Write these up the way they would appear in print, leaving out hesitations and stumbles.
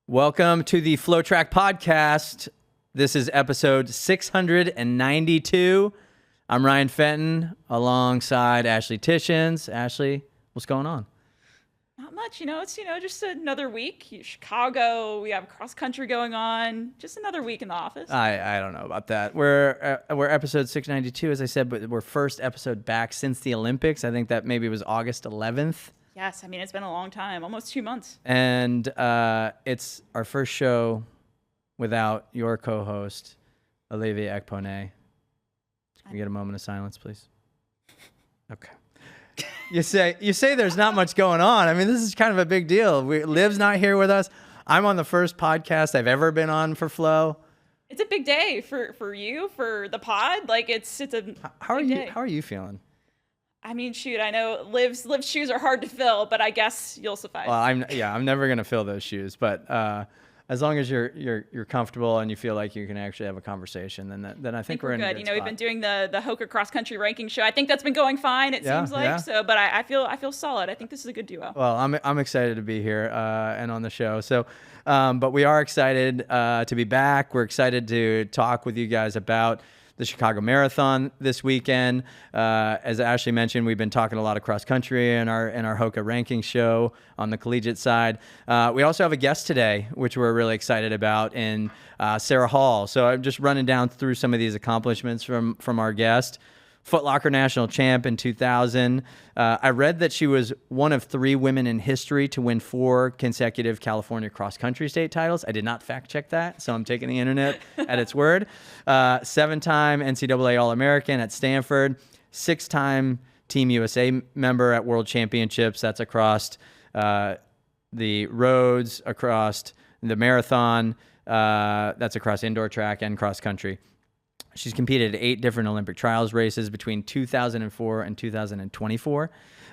Welcome to the FloTrack Podcast. This is episode 692. I'm Ryan Fenton alongside Ashley Tishins. Ashley, what's going on? Not much, it's just another week. Chicago, we have cross country going on. Just another week in the office. I don't know about that. We're episode 692, as I said, but we're first episode back since the Olympics. I think that maybe was August 11th. Yes, it's been a long time, almost 2 months. And it's our first show without your co-host, Olivia Ekpone. Can we get a moment of silence, please? Okay. You say there's not much going on. This is kind of a big deal. Liv's not here with us. I'm on the first podcast I've ever been on for Flo. It's a big day for you, for the pod. It's a How big day. How are you feeling? I know Liv's shoes are hard to fill, but I guess you'll suffice. Well, I'm never gonna fill those shoes, but as long as you're comfortable and you feel like you can actually have a conversation, then I think we're in a good spot. We've been doing the Hoka cross country ranking show. I think that's been going fine. It seems like so, but I feel solid. I think this is a good duo. Well, I'm excited to be here and on the show. So, but we are excited to be back. We're excited to talk with you guys about the Chicago Marathon this weekend. As Ashley mentioned, we've been talking a lot of cross country in our Hoka ranking show on the collegiate side. We also have a guest today, which we're really excited about, in Sara Hall. So I'm just running down through some of these accomplishments from our guest. Foot Locker national champ in 2000. I read that she was one of 3 women in history to win 4 consecutive California cross-country state titles. I did not fact-check that, so I'm taking the internet at its word. 7-time NCAA All-American at Stanford. 6-time Team USA member at World Championships. That's across the roads, across the marathon. That's across indoor track and cross-country. She's competed at 8 different Olympic trials races between 2004 and 2024.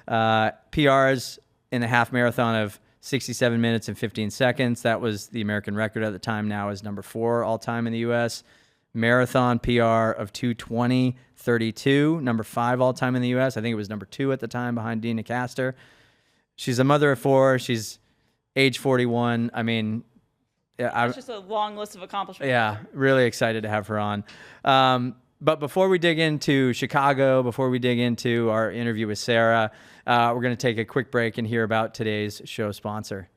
PRs in the half marathon of 67 minutes and 15 seconds. That was the American record at the time. Now is number 4 all time in the U.S. Marathon PR of 2:20:32, number 5 all time in the U.S. I think it was number 2 at the time behind Dina Castor. She's a mother of 4. She's age 41. It's just a long list of accomplishments. Yeah, really excited to have her on. But before we dig into Chicago, before we dig into our interview with Sara, we're going to take a quick break and hear about today's show sponsor.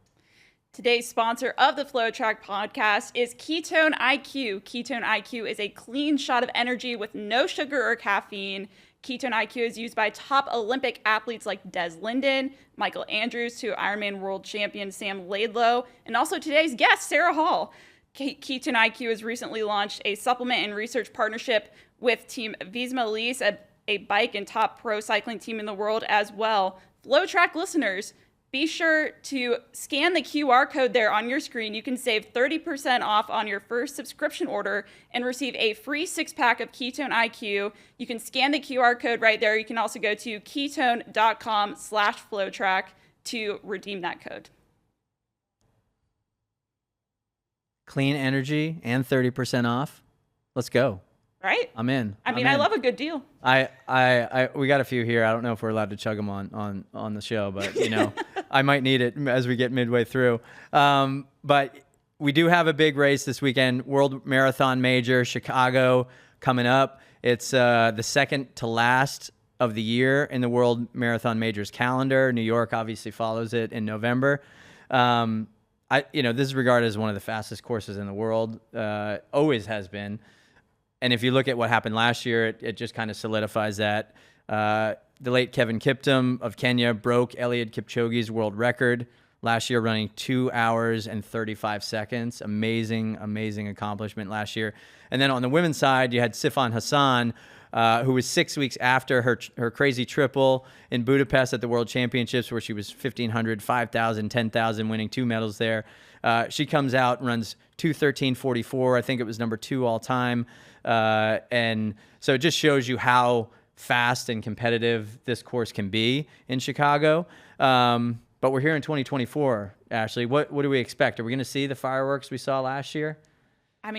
Today's sponsor of the FloTrack Podcast is Ketone IQ. Ketone IQ is a clean shot of energy with no sugar or caffeine. Ketone IQ is used by top Olympic athletes like Des Linden, Michael Andrews, to Ironman world champion Sam Laidlow, and also today's guest, Sara Hall. Ketone IQ has recently launched a supplement and research partnership with Team Visma Lease, a bike and top pro cycling team in the world as well. FloTrack listeners, be sure to scan the QR code there on your screen. You can save 30% off on your first subscription order and receive a free 6-pack of Ketone IQ. You can scan the QR code right there. You can also go to ketone.com/FloTrack to redeem that code. Clean energy and 30% off. Let's go. Right? I'm in. I love a good deal. We got a few here. I don't know if we're allowed to chug them on the show, but I might need it as we get midway through. But we do have a big race this weekend, World Marathon Major, Chicago coming up. It's the second to last of the year in the World Marathon Majors calendar. New York obviously follows it in November. This is regarded as one of the fastest courses in the world. Always has been. And if you look at what happened last year, it just kind of solidifies that. The late Kevin Kiptum of Kenya broke Eliud Kipchoge's world record last year, running 2 hours and 35 seconds. Amazing, amazing accomplishment last year. And then on the women's side, you had Sifan Hassan, who was 6 weeks after her crazy triple in Budapest at the World Championships, where she was 1,500, 5,000, 10,000, winning 2 medals there. She comes out and runs 2:13:44. I think it was number 2 all time. And so it just shows you how fast and competitive this course can be in Chicago. But we're here in 2024, Ashley. What do we expect? Are we going to see the fireworks we saw last year?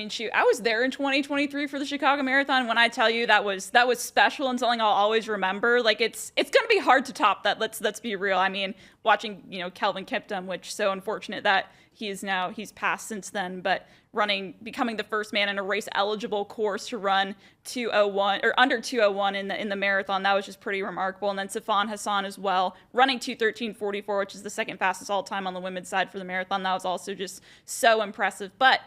Shoot, I was there in 2023 for the Chicago Marathon. When I tell you that was special and something I'll always remember, it's going to be hard to top that. Let's be real. Watching, Kelvin Kiptum, which so unfortunate that he's passed since then, but becoming the first man in a race eligible course to run 201 or under 201 in the marathon. That was just pretty remarkable. And then Sifan Hassan as well, running 2:13:44, which is the second fastest all time on the women's side for the marathon. That was also just so impressive. But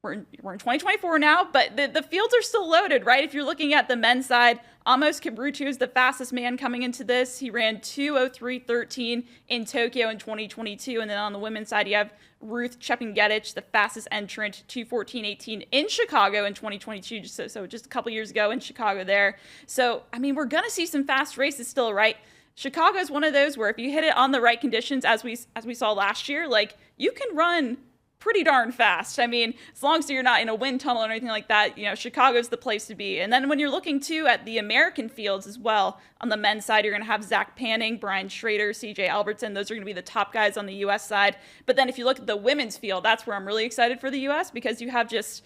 we're in 2024 now, but the fields are still loaded, right? If you're looking at the men's side, Amos Kipruto is the fastest man coming into this. He ran 2:03:13 in Tokyo in 2022. And then on the women's side, you have Ruth Chepngetich, the fastest entrant, 2:14:18 in Chicago in 2022. So just a couple years ago in Chicago there. So, I mean, we're going to see some fast races still, right? Chicago is one of those where if you hit it on the right conditions, as we saw last year, like, you can run pretty darn fast. I mean, as long as you're not in a wind tunnel or anything like that, Chicago's the place to be. And then when you're looking too at the American fields as well, on the men's side, you're going to have Zach Panning, Brian Schrader, CJ Albertson. Those are going to be the top guys on the U.S. side. But then if you look at the women's field, that's where I'm really excited for the U.S. because you have just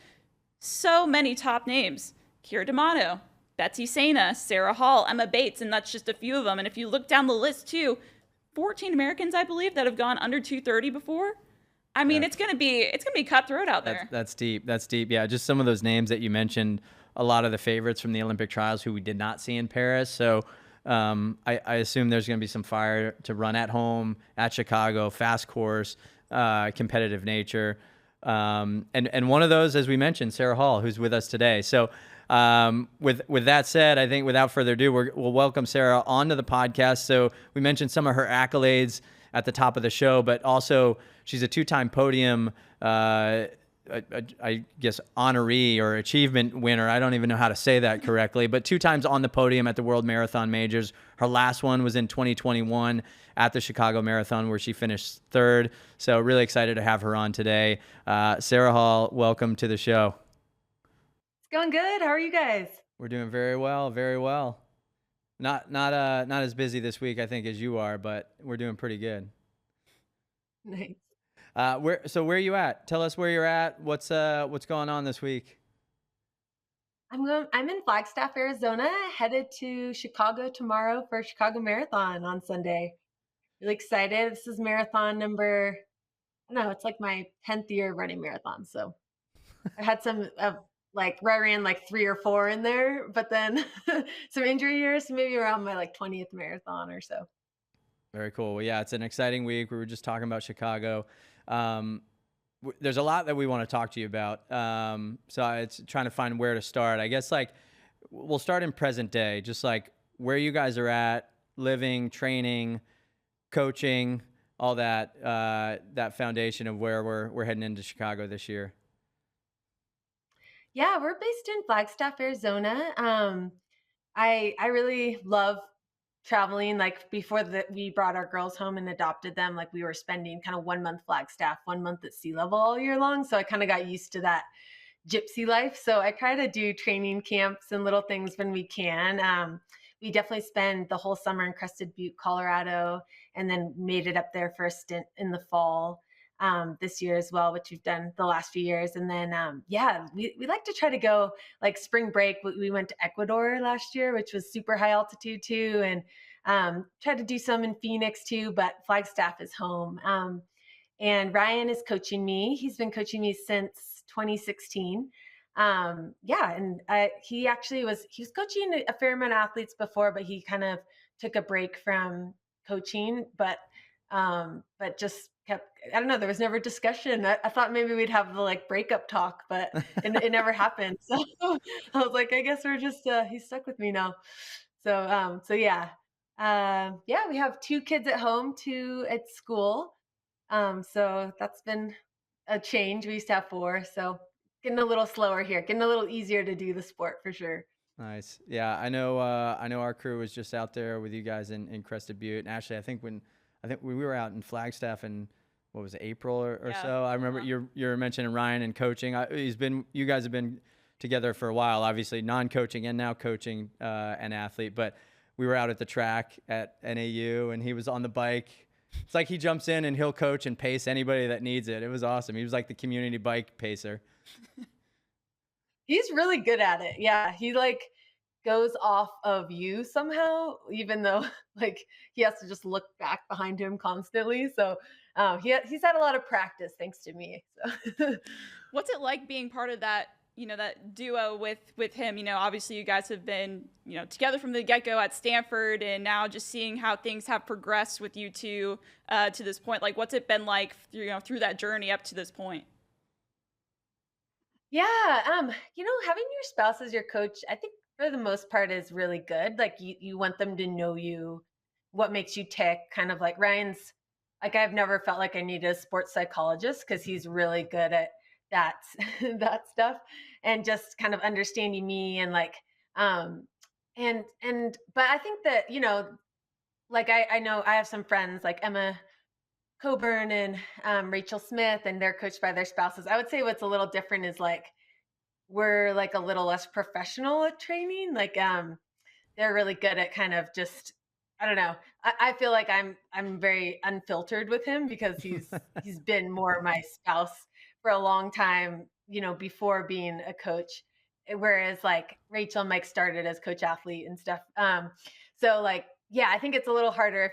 so many top names. Kira D'Amato, Betsy Sena, Sara Hall, Emma Bates, and that's just a few of them. And if you look down the list too, 14 Americans, I believe, that have gone under 2:30 before. I mean, it's gonna be cutthroat out there. That's deep. That's deep. Yeah, just some of those names that you mentioned, a lot of the favorites from the Olympic trials who we did not see in Paris. So I assume there's going to be some fire to run at home, at Chicago, fast course, competitive nature. And one of those, as we mentioned, Sara Hall, who's with us today. So with that said, I think without further ado, we'll welcome Sara onto the podcast. So we mentioned some of her accolades at the top of the show, but also she's a two-time podium, I guess, honoree or achievement winner. I don't even know how to say that correctly, but 2 times on the podium at the World Marathon Majors. Her last one was in 2021 at the Chicago Marathon, where she finished 3rd. So really excited to have her on today. Sara Hall, welcome to the show. It's going good. How are you guys? We're doing very well, very well. Not as busy this week, I think, as you are, but we're doing pretty good. Nice. Where are you at? Tell us where you're at. What's going on this week? I'm in Flagstaff, Arizona, headed to Chicago tomorrow for Chicago Marathon on Sunday. Really excited. This is marathon number, I don't know, it's like my 10th year running marathon. So I had some where I ran like 3 or 4 in there, but then some injury years, so maybe around my 20th marathon or so. Very cool. Well, yeah, it's an exciting week. We were just talking about Chicago. There's a lot that we want to talk to you about. So it's trying to find where to start. I guess we'll start in present day, just like where you guys are at, living, training, coaching, all that foundation of where we're heading into Chicago this year. Yeah, we're based in Flagstaff, Arizona. I really love traveling. Like before we brought our girls home and adopted them, like we were spending kind of 1 month Flagstaff, 1 month at sea level all year long. So I kind of got used to that gypsy life. So I try to do training camps and little things when we can. We definitely spend the whole summer in Crested Butte, Colorado, and then made it up there for a stint in the fall. This year as well, which we've done the last few years. And then, we like to try to go like spring break. We went to Ecuador last year, which was super high altitude too. And tried to do some in Phoenix too, but Flagstaff is home. And Ryan is coaching me. He's been coaching me since 2016. And he was coaching a fair amount of athletes before, but he kind of took a break from coaching, but just kept, I don't know, there was never discussion. I thought maybe we'd have the breakup talk, but it never happened. So I was like, I guess we're just, he's stuck with me now. So yeah. We have 2 kids at home, 2 at school. So that's been a change. We used to have 4. So getting a little slower here, getting a little easier to do the sport for sure. Nice. Yeah. I know our crew was just out there with you guys in Crested Butte. And actually, I think we were out in Flagstaff in, what was it, April or so. I remember you're mentioning Ryan and coaching. You guys have been together for a while, obviously non-coaching and now coaching an athlete. But we were out at the track at NAU, and he was on the bike. It's like he jumps in and he'll coach and pace anybody that needs it. It was awesome. He was like the community bike pacer. He's really good at it. Yeah, he goes off of you somehow, even though he has to just look back behind him constantly. So He's had a lot of practice thanks to me. So. What's it like being part of that, that duo with him? Obviously you guys have been, together from the get-go at Stanford, and now just seeing how things have progressed with you two to this point. Like, what's it been like, through that journey up to this point? Yeah, having your spouse as your coach, I think for the most part is really good. Like you want them to know you, what makes you tick, kind of like Ryan's. Like I've never felt like I needed a sports psychologist because he's really good at that that stuff, and just kind of understanding me and like but I think that like I know I have some friends like Emma Coburn and Rachel Smith, and they're coached by their spouses. I would say what's a little different is like we're like a little less professional at training. Like they're really good at kind of just I don't know. I feel like I'm very unfiltered with him because he's been more my spouse for a long time, before being a coach. Whereas like Rachel and Mike started as coach athlete and stuff. So like yeah, I think it's a little harder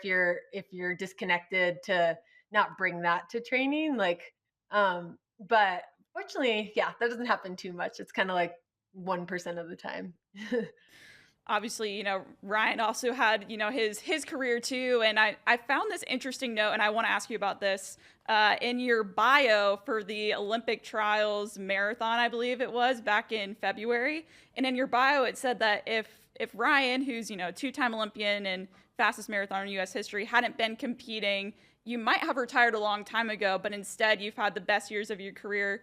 if you're disconnected to not bring that to training. Like but fortunately, yeah, that doesn't happen too much. It's kind of like 1% of the time. Obviously, Ryan also had, his career too. And I found this interesting note, and I want to ask you about this. In your bio for the Olympic trials marathon, I believe it was back in February. And in your bio, it said that if Ryan, who's, two-time Olympian and fastest marathon in U.S. history, hadn't been competing, you might have retired a long time ago, but instead you've had the best years of your career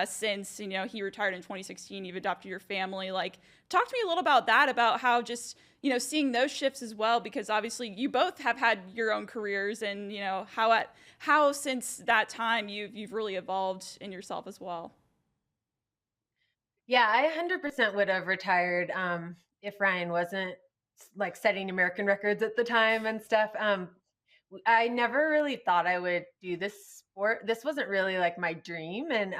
since, he retired in 2016. You've adopted your family. Like, talk to me a little about that, about how just, seeing those shifts as well, because obviously you both have had your own careers, and, how since that time you've really evolved in yourself as well. Yeah, I 100% would have retired if Ryan wasn't like setting American records at the time and stuff. I never really thought I would do this sport. This wasn't really like my dream. And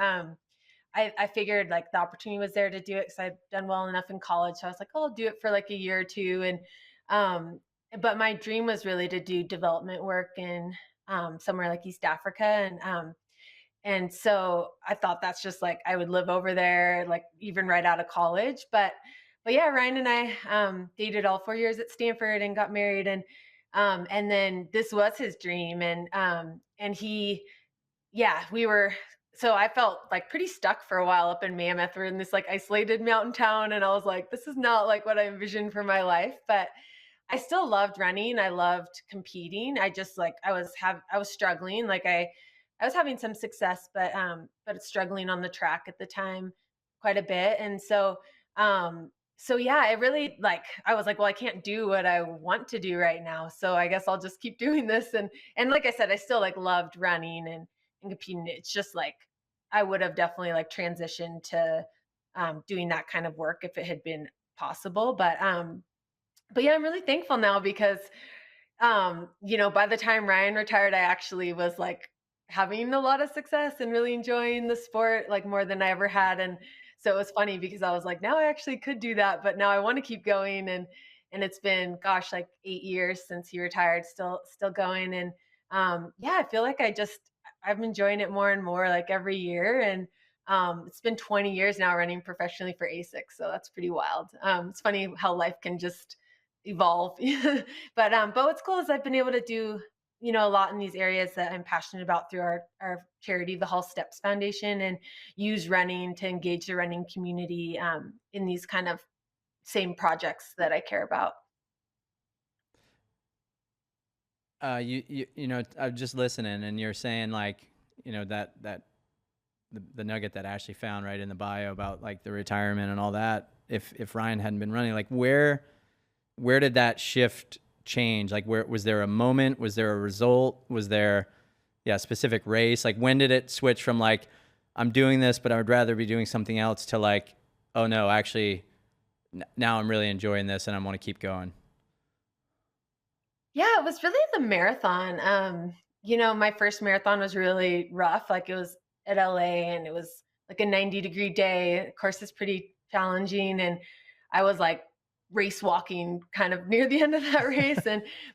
I figured like the opportunity was there to do it because I'd done well enough in college. So I was like, oh, I'll do it for like a year or two. And but my dream was really to do development work in somewhere like East Africa. And so I thought that's just like I would live over there, like even right out of college. But yeah, Ryan and I dated all 4 years at Stanford and got married, and then this was his dream, and he, yeah, we were. So I felt like pretty stuck for a while up in Mammoth. We're in this like isolated mountain town, and I was like, this is not like what I envisioned for my life. But I still loved running. I loved competing. I just like I was struggling. Like I was having some success, but struggling on the track at the time quite a bit. And so yeah, I really like I was like, well, I can't do what I want to do right now. So I guess I'll just keep doing this. And like I said, I still like loved running and competing. It's just like I would have definitely like transitioned to doing that kind of work if it had been possible. But yeah, I'm really thankful now because by the time Ryan retired, I actually was like having a lot of success and really enjoying the sport like more than I ever had. And so it was funny because I was like, now I actually could do that, but now I want to keep going. And it's been, gosh, like 8 years since he retired, still going. And yeah, I feel like I'm enjoying it more and more like every year. And it's been 20 years now running professionally for ASICS. So that's pretty wild. It's funny how life can just evolve. But what's cool is I've been able to do, a lot in these areas that I'm passionate about through our charity, the Hall Steps Foundation, and use running to engage the running community in these kind of same projects that I care about. I'm just listening, and you're saying like, that the nugget that Ashley found right in the bio about like the retirement and all that. If Ryan hadn't been running, like where did that shift change? Like where was there a moment? Was there a result? Was there a specific race? Like when did it switch from like I'm doing this, but I would rather be doing something else to like, oh no, actually now I'm really enjoying this and I want to keep going? Yeah, it was really the marathon. My first marathon was really rough. Like it was at LA and it was like a 90-degree day. Of course, it's pretty challenging. And I was like race walking kind of near the end of that race.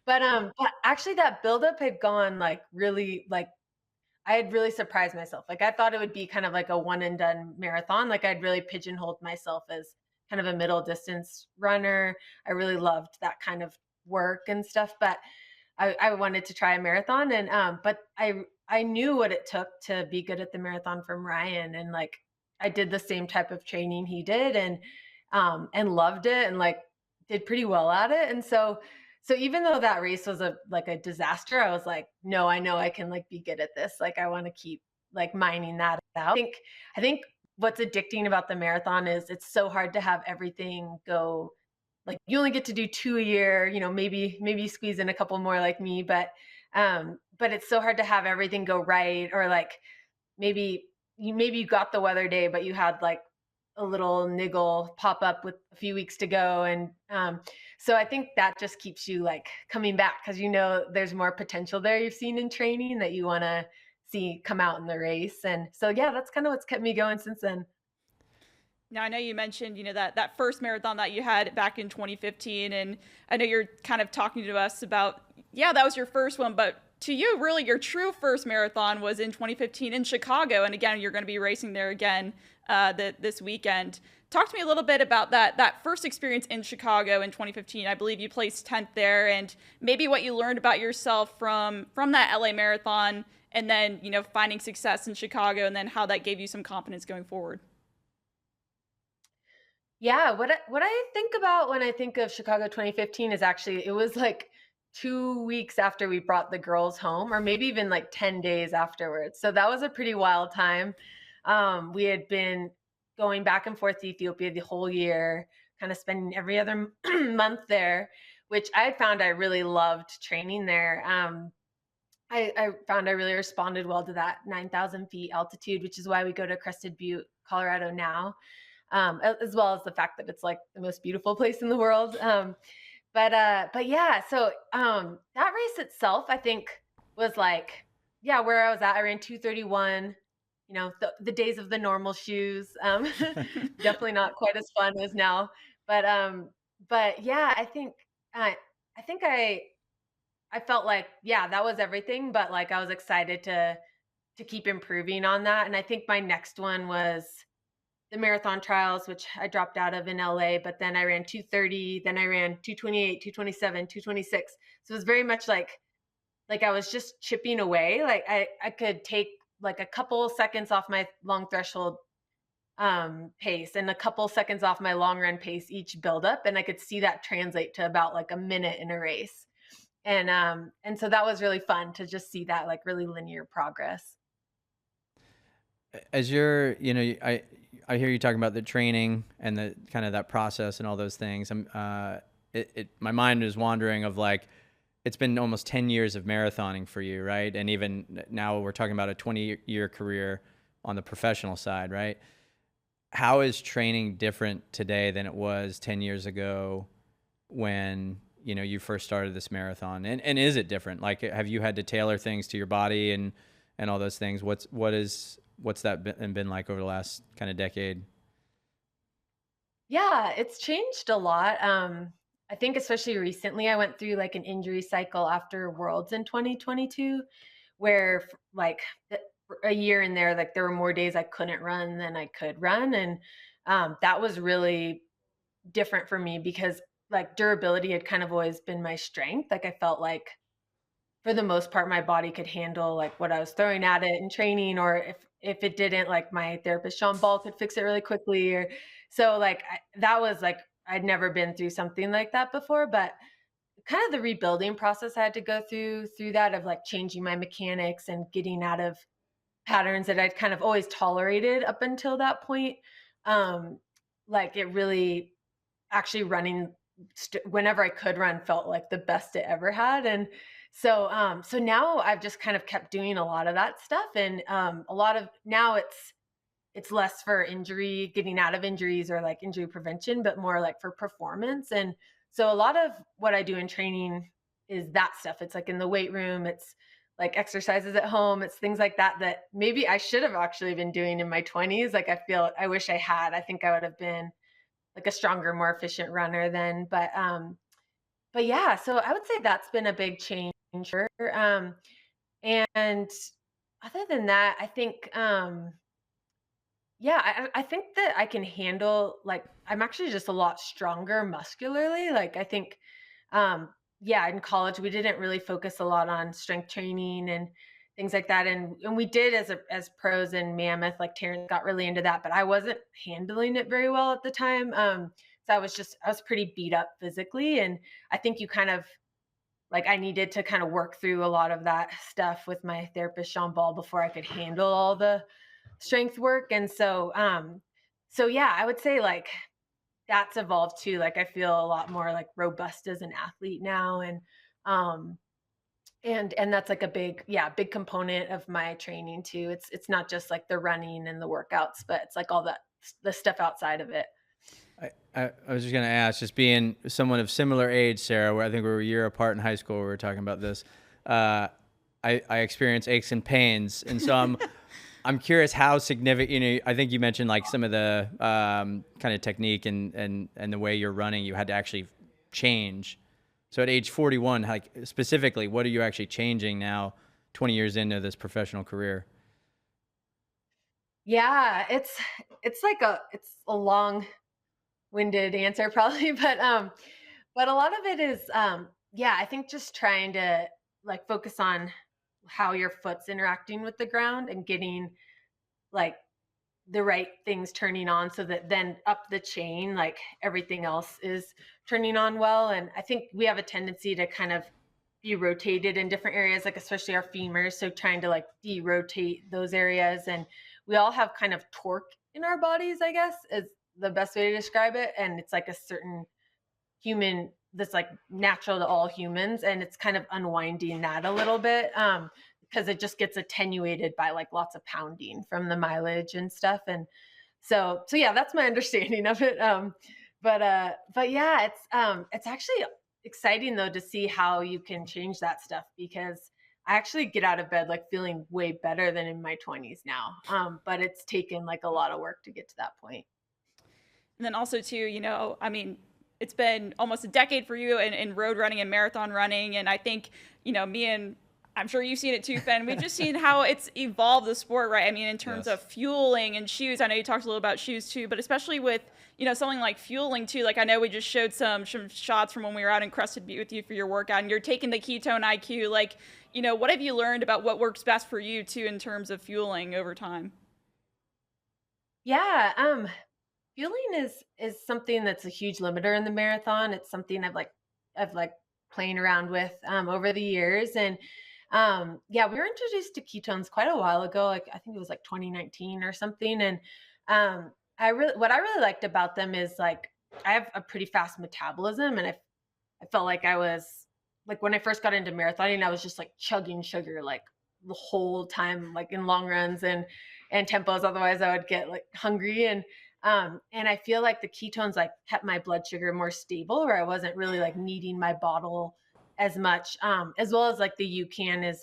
But actually that buildup had gone like really like I had really surprised myself. Like I thought it would be kind of like a one and done marathon. Like I'd really pigeonholed myself as kind of a middle distance runner. I really loved that kind of work and stuff, but I wanted to try a marathon, and but I knew what it took to be good at the marathon from Ryan, and like I did the same type of training he did, and loved it, and like did pretty well at it. And so even though that race was a disaster, I was like, no, I know I can like be good at this. Like I want to keep like mining that out. I think what's addicting about the marathon is it's so hard to have everything go, like you only get to do 2 a year, maybe squeeze in a couple more like me, but it's so hard to have everything go right. Or like maybe you got the weather day, but you had like a little niggle pop up with a few weeks to go. And so I think that just keeps you like coming back, because there's more potential there you've seen in training that you want to see come out in the race. And so yeah, that's kind of what's kept me going since then. Now, I know you mentioned, that first marathon that you had back in 2015, and I know you're kind of talking to us about, yeah, that was your first one, but to you, really, your true first marathon was in 2015 in Chicago, and again, you're going to be racing there again this weekend. Talk to me a little bit about that first experience in Chicago in 2015. I believe you placed 10th there, and maybe what you learned about yourself from that LA marathon, and then, finding success in Chicago, and then how that gave you some confidence going forward. Yeah, what I think about when I think of Chicago 2015 is actually it was like 2 weeks after we brought the girls home, or maybe even like 10 days afterwards. So that was a pretty wild time. We had been going back and forth to Ethiopia the whole year, kind of spending every other month there, which I found I really loved training there. I found I really responded well to that 9,000 feet altitude, which is why we go to Crested Butte, Colorado now, as well as the fact that it's like the most beautiful place in the world. But yeah, so that race itself, I think, was like, yeah, where I was at. I ran 2:31. The days of the normal shoes. Definitely not quite as fun as now. But yeah, I think I felt like, yeah, that was everything. But like I was excited to keep improving on that. And I think my next one was the marathon trials, which I dropped out of in LA, but then I ran 2:30, then I ran 2:28, 2:27, 2:26. So it was very much like I was just chipping away. Like I could take like a couple seconds off my long threshold pace and a couple seconds off my long run pace each build up, and I could see that translate to about like a minute in a race. And so that was really fun to just see that like really linear progress. As you're, I hear you talking about the training and the kind of that process and all those things. My mind is wandering of like, it's been almost 10 years of marathoning for you, right? And even now we're talking about a 20-year career on the professional side, right? How is training different today than it was 10 years ago when, you first started this marathon? And is it different? Like, have you had to tailor things to your body and all those things? What's that been like over the last kind of decade? Yeah, it's changed a lot. I think especially recently, I went through like an injury cycle after Worlds in 2022, where like a year in there, like there were more days I couldn't run than I could run. And that was really different for me because like durability had kind of always been my strength. Like I felt like for the most part, my body could handle like what I was throwing at it in training, or if it didn't, like my therapist Sean Ball could fix it really quickly. Or so like that was like I'd never been through something like that before, but kind of the rebuilding process I had to go through that of like changing my mechanics and getting out of patterns that I'd kind of always tolerated up until that point. Um, like it really actually running whenever I could run felt like the best it ever had. And so now I've just kind of kept doing a lot of that stuff. And a lot of now it's less for injury, getting out of injuries or like injury prevention, but more like for performance. And so a lot of what I do in training is that stuff. It's like in the weight room, it's like exercises at home, it's things like that maybe I should have actually been doing in my 20s. Like I wish I had. I think I would have been like a stronger, more efficient runner then. But yeah, so I would say that's been a big change. And other than that, I think, yeah, I think that I can handle, like, I'm actually just a lot stronger muscularly. Like, I think, um, yeah, in college we didn't really focus a lot on strength training and things like that, and we did as pros in Mammoth. Like Terrence got really into that, but I wasn't handling it very well at the time. So I was pretty beat up physically, and I think you kind of like I needed to kind of work through a lot of that stuff with my therapist Sean Ball before I could handle all the strength work. And so yeah, I would say like that's evolved too. Like I feel a lot more like robust as an athlete now. Um and that's like a big, yeah, big component of my training too. It's not just like the running and the workouts, but it's like all that the stuff outside of it. I was just going to ask, just being someone of similar age, Sarah, where I think we were a year apart in high school, we were talking about this. Uh, I experience aches and pains. And so I'm curious how significant, I think you mentioned like some of the kind of technique and the way you're running, you had to actually change. So at age 41, like specifically, what are you actually changing now, 20 years into this professional career? Yeah, it's like it's a long winded answer probably, but a lot of it is yeah, I think just trying to like focus on how your foot's interacting with the ground and getting like the right things turning on so that then up the chain like everything else is turning on well. And I think we have a tendency to kind of be rotated in different areas, like especially our femurs, so trying to like de-rotate those areas. And we all have kind of torque in our bodies, I guess is the best way to describe it. And it's like a certain human that's like natural to all humans, and it's kind of unwinding that a little bit, because it just gets attenuated by like lots of pounding from the mileage and stuff. And so yeah, that's my understanding of it. But yeah, it's actually exciting though to see how you can change that stuff, because I actually get out of bed like feeling way better than in my 20s now. But it's taken like a lot of work to get to that point. And then also too, I mean, it's been almost a decade for you in road running and marathon running. And I think, me and I'm sure you've seen it too, Finn. We've just seen how it's evolved the sport, right? I mean, in terms Yes. of fueling and shoes. I know you talked a little about shoes too, but especially with, something like fueling too. Like I know we just showed some shots from when we were out in Crested Butte with you for your workout, and you're taking the ketone IQ. Like, what have you learned about what works best for you too in terms of fueling over time? Yeah, fueling is something that's a huge limiter in the marathon. It's something I've like playing around with over the years. And yeah, we were introduced to ketones quite a while ago. Like I think it was like 2019 or something. And what I really liked about them is like I have a pretty fast metabolism, and I felt like I was like when I first got into marathoning, I was just like chugging sugar like the whole time, like in long runs and tempos. Otherwise, I would get like hungry. And I feel like the ketones like kept my blood sugar more stable, where I wasn't really like needing my bottle as much. As well as like the UCAN is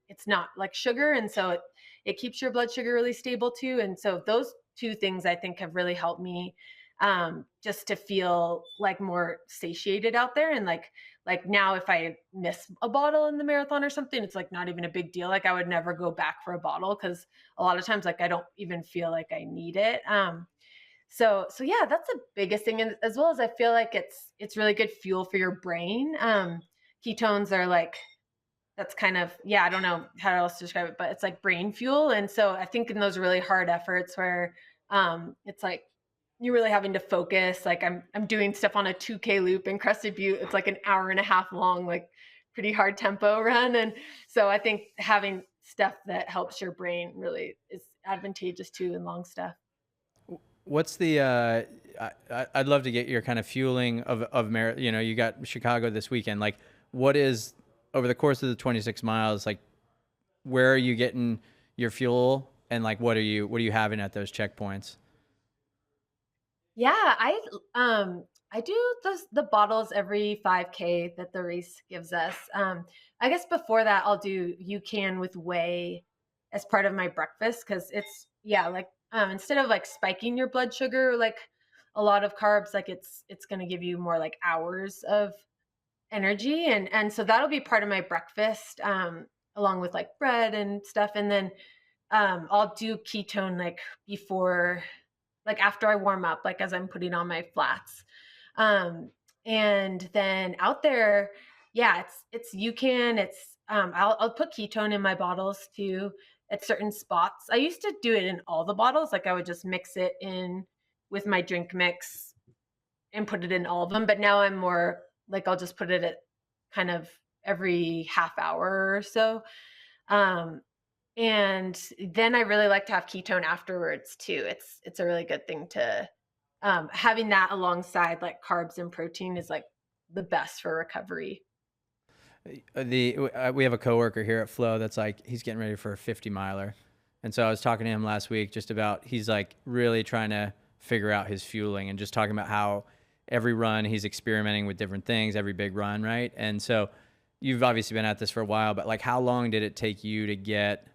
it's not like sugar, and so it keeps your blood sugar really stable too. And so those two things I think have really helped me just to feel like more satiated out there. And like now if I miss a bottle in the marathon or something, it's like not even a big deal. Like I would never go back for a bottle, because a lot of times like I don't even feel like I need it. So yeah, that's the biggest thing. And as well as I feel like it's really good fuel for your brain. Ketones are like, that's kind of, yeah, I don't know how else to describe it, but it's like brain fuel. And so I think in those really hard efforts where it's like you're really having to focus, like I'm doing stuff on a 2K loop in Crested Butte. It's like an hour and a half long, like pretty hard tempo run. And so I think having stuff that helps your brain really is advantageous too in long stuff. What's the I'd love to get your kind of fueling of you got Chicago this weekend. Like what is over the course of the 26 miles, like where are you getting your fuel, and like what are you having at those checkpoints? Yeah, I do the bottles every 5K that the race gives us. I guess before that I'll do UCAN with whey as part of my breakfast, because it's, yeah, like instead of like spiking your blood sugar like a lot of carbs, like it's going to give you more like hours of energy. And so that'll be part of my breakfast along with like bread and stuff. And then I'll do ketone like before, like after I warm up, like as I'm putting on my flats. Um, and then out there, yeah, it's UCAN. I'll put ketone in my bottles too at certain spots. I used to do it in all the bottles. Like I would just mix it in with my drink mix and put it in all of them. But now I'm more like I'll just put it at kind of every half hour or so. Um, and then I really like to have ketone afterwards too. It's a really good thing to having that alongside like carbs and protein is like the best for recovery. We have a coworker here at Flow that's like he's getting ready for a 50 miler, and so I was talking to him last week just about he's like really trying to figure out his fueling and just talking about how every run he's experimenting with different things, every big run, right? And so you've obviously been at this for a while, but like how long did it take you to get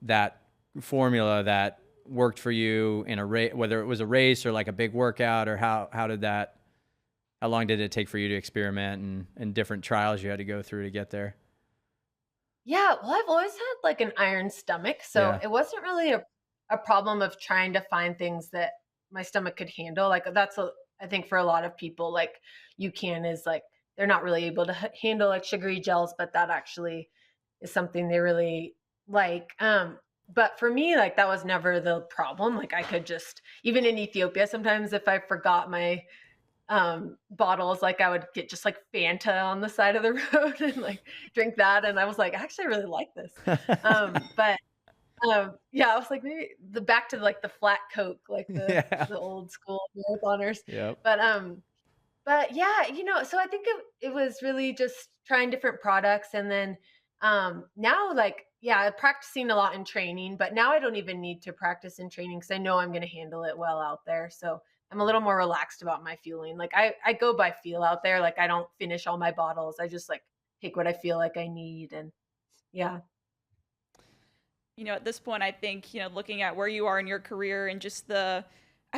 that formula that worked for you in a race, whether it was a race or like a big workout, or how long did it take for you to experiment and different trials you had to go through to get there? Yeah, well, I've always had like an iron stomach, so Yeah. it wasn't really a problem of trying to find things that my stomach could handle. Like I think for a lot of people, like UCAN is like they're not really able to handle like sugary gels, but that actually is something they really like. But for me, like that was never the problem. Like I could just even in Ethiopia, sometimes if I forgot my bottles, like I would get just like Fanta on the side of the road and like drink that, and I was like, actually I really like this. But yeah, I was like maybe the back to like the flat Coke, like Yeah. the old school marathoners. Yep. But yeah, so I think it was really just trying different products. And then now like yeah, practicing a lot in training, but now I don't even need to practice in training because I know I'm going to handle it well out there. So I'm a little more relaxed about my fueling. Like I go by feel out there. Like I don't finish all my bottles. I just like take what I feel like I need. And yeah. At this point, I think, looking at where you are in your career and just I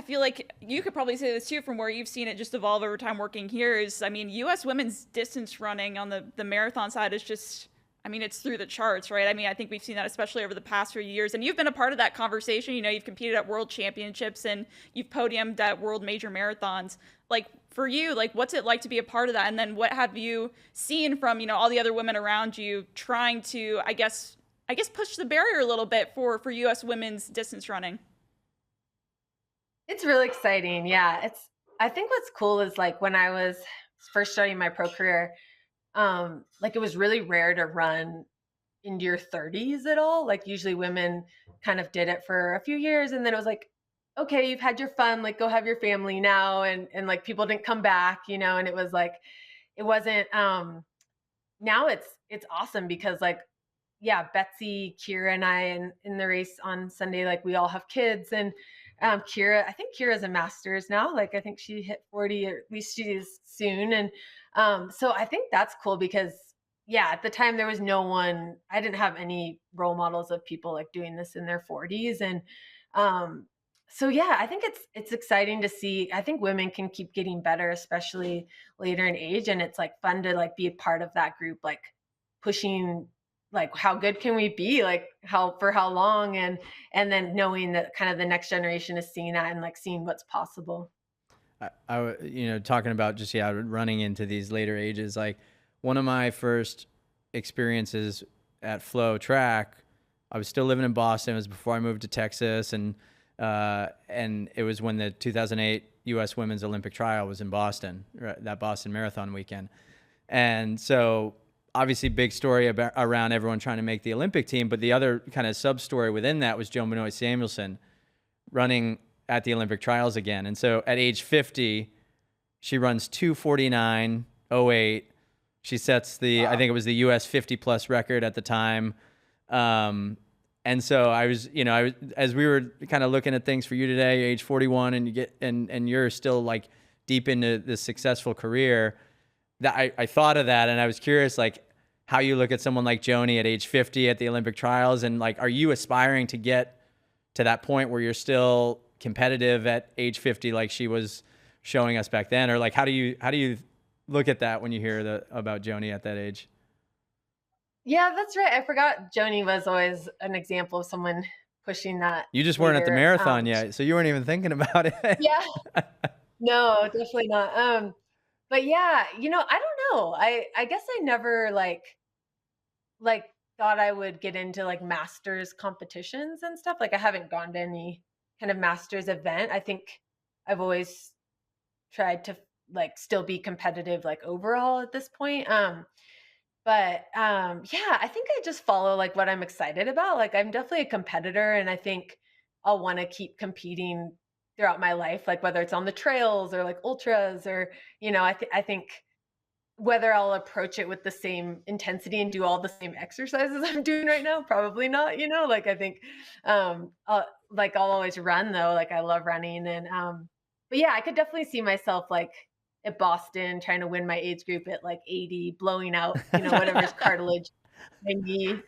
feel like you could probably say this too from where you've seen it just evolve over time working here is, I mean, U.S. women's distance running on the marathon side is just, I mean, it's through the charts, right? I mean, I think we've seen that especially over the past few years. And you've been a part of that conversation. You've competed at world championships and you've podiumed at world major marathons. Like for you, like what's it like to be a part of that? And then what have you seen from, all the other women around you trying to, I guess push the barrier a little bit for U.S. women's distance running? It's really exciting. Yeah. I think what's cool is like when I was first starting my pro career, like it was really rare to run into your 30s at all. Like usually women kind of did it for a few years and then it was like, okay, you've had your fun, like go have your family now. And like people didn't come back, and it was like, it wasn't, now it's awesome because like, yeah, Betsy, Kira and I in the race on Sunday, like we all have kids and Kira, I think Kira's a master's now. Like I think she hit 40, or at least she is soon. And so I think that's cool because yeah, at the time there was no one, I didn't have any role models of people like doing this in their 40s. And so yeah, I think it's exciting to see. I think women can keep getting better, especially later in age. And it's like fun to like be a part of that group, like pushing like how good can we be, like how long, and then knowing that kind of the next generation is seeing that and like seeing what's possible. Talking about just running into these later ages, like one of my first experiences at FloTrack, I was still living in Boston. It was before I moved to Texas, and it was when the 2008 U.S. Women's Olympic Trial was in Boston, right, that Boston Marathon weekend, and so obviously big story around everyone trying to make the Olympic team, but the other kind of sub story within that was Joan Benoit Samuelson running at the Olympic trials again. And so at age 50, she runs 2:49:08. She sets I think it was the US 50 plus record at the time. And so I was, as we were kind of looking at things for you today, age 41, and and you're still like deep into this successful career, that I thought of that, and I was curious, like how you look at someone like Joni at age 50 at the Olympic trials, and like, are you aspiring to get to that point where you're still competitive at age 50, like she was showing us back then, or like how do you look at that when you hear about Joni at that age? Yeah, that's right. I forgot Joni was always an example of someone pushing that You just weren't at the leader. marathon yet, so you weren't even thinking about it. Yeah, no, definitely not. But yeah, I don't know. I guess I never like thought I would get into like masters competitions and stuff. Like I haven't gone to any kind of masters event. I think I've always tried to like still be competitive like overall at this point. But yeah, I think I just follow like what I'm excited about. Like I'm definitely a competitor and I think I'll want to keep competing throughout my life, like whether it's on the trails or like ultras or, I think whether I'll approach it with the same intensity and do all the same exercises I'm doing right now, probably not, like I think like I'll always run though. Like I love running and but yeah, I could definitely see myself like at Boston trying to win my age group at like 80, blowing out, whatever's cartilage in my knee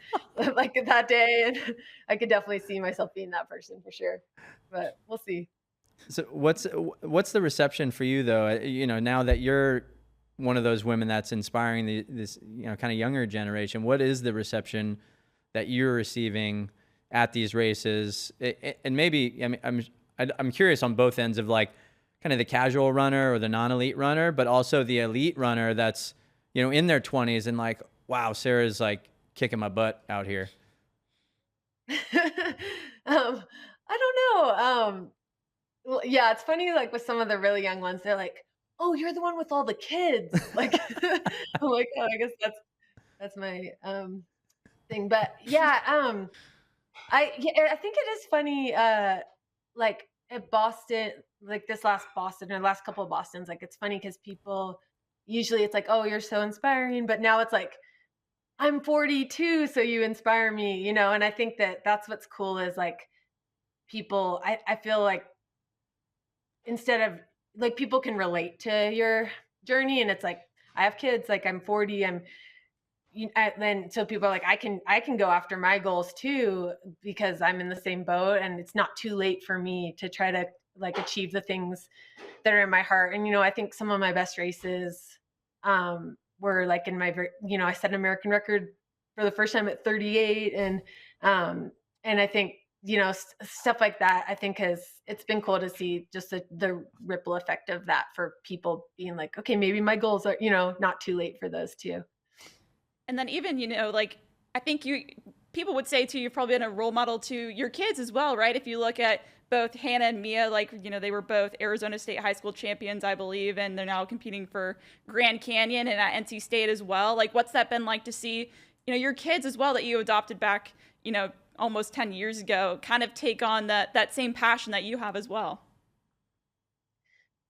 like that day. And I could definitely see myself being that person for sure. But we'll see. So what's the reception for you though? Now that you're one of those women that's inspiring this kind of younger generation, what is the reception that you're receiving at these races? And maybe I'm curious on both ends of like kind of the casual runner or the non-elite runner, but also the elite runner that's in their 20s and like, wow, Sarah's like kicking my butt out here. I don't know. Well, yeah, it's funny, like with some of the really young ones, they're like, "Oh, you're the one with all the kids." Like, I'm like, "Oh, I guess that's my thing." But yeah, I think it is funny. Like at Boston, like this last Boston or last couple of Bostons, like it's funny because people usually it's like, "Oh, you're so inspiring," but now it's like, "I'm 42, so you inspire me," And I think that that's what's cool is like people. I feel like instead of like people can relate to your journey and it's like I have kids like I'm 40 then so people are like I can go after my goals too because I'm in the same boat and it's not too late for me to try to like achieve the things that are in my heart. And I think some of my best races were like in my I set an American record for the first time at 38 and I think stuff like that I think it's been cool to see just the ripple effect of that for people being like, okay, maybe my goals are not too late for those too. And then even, like I think people would say too, you've probably been a role model to your kids as well, right? If you look at both Hannah and Mia, like, they were both Arizona State high school champions, I believe, and they're now competing for Grand Canyon and at NC State as well. Like, what's that been like to see, your kids as well that you adopted back, almost 10 years ago, kind of take on that same passion that you have as well?